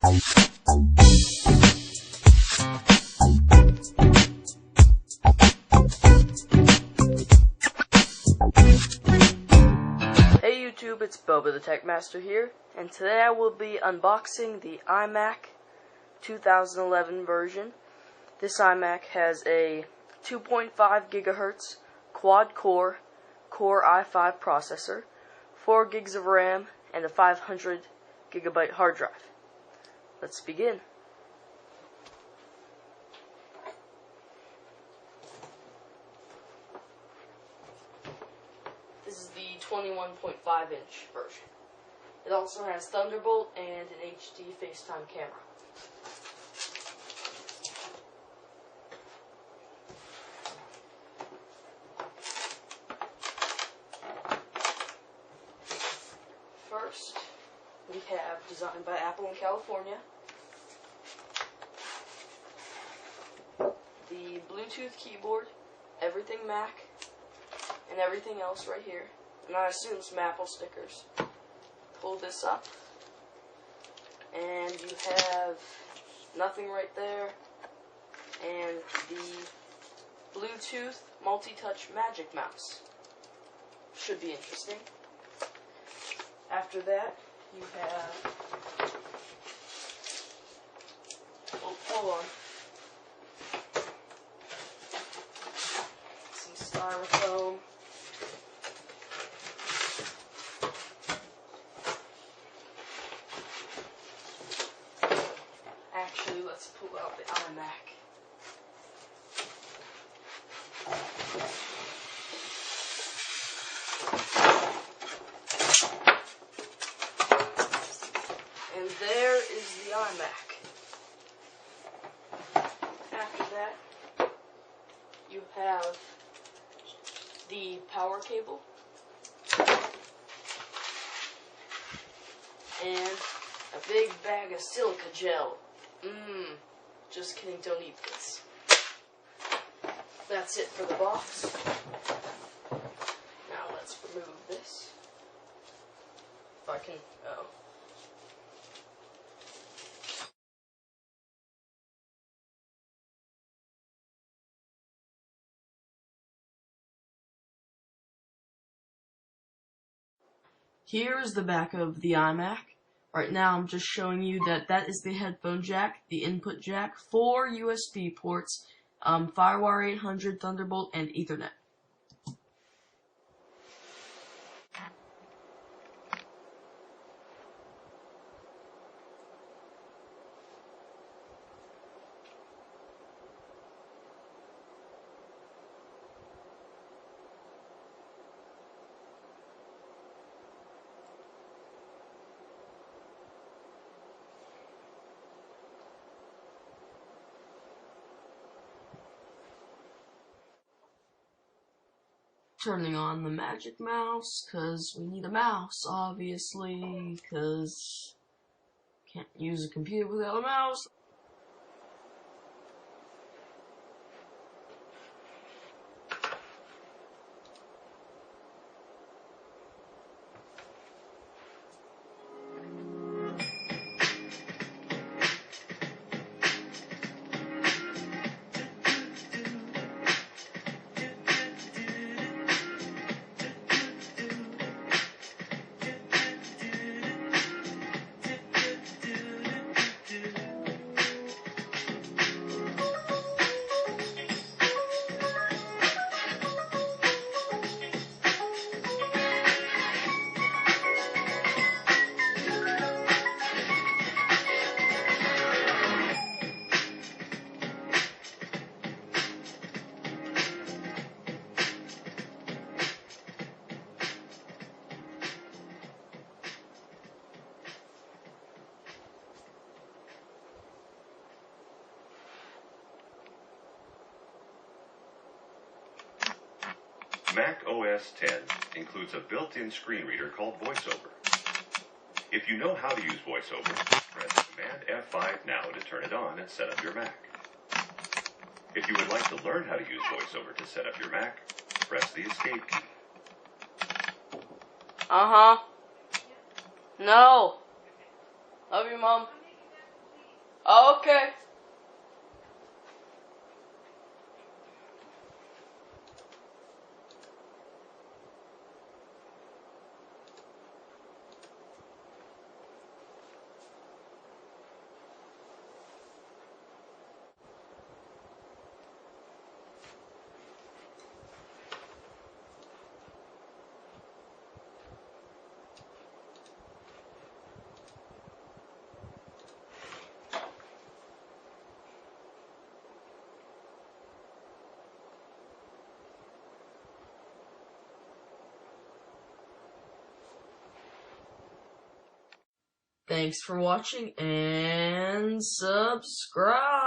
Hey YouTube, it's Boba the Tech Master here, and today I will be unboxing the iMac 2011 version. This iMac has a 2.5 GHz quad-core Core i5 processor, 4 gigs of RAM, and a 500 GB hard drive. Let's begin. This is the 21.5-inch version. It also has Thunderbolt and an HD FaceTime camera. First, we have designed by Apple in California, the Bluetooth keyboard, everything Mac, and everything else right here. And I assume some Apple stickers. Pull this up, and you have nothing right there, and the Bluetooth multi-touch Magic Mouse. Should be interesting. After that, you have, hold on, some styrofoam, actually let's pull out the iMac. And there is the iMac. After that, you have the power cable and a big bag of silica gel. Just kidding, don't eat this. That's it for the box. Now let's remove this. If I can, oh. Here is the back of the iMac. Right now I'm just showing you that that is the headphone jack, the input jack, 4 USB ports, Firewire 800, Thunderbolt, and Ethernet. Turning on the Magic Mouse, because we need a mouse, obviously, because can't use a computer without a mouse. Mac OS X includes a built-in screen reader called VoiceOver. If you know how to use VoiceOver, press Command F5 now to turn it on and set up your Mac. If you would like to learn how to use VoiceOver to set up your Mac, press the Escape key. No. Love you, Mom. Okay. Thanks for watching and subscribe.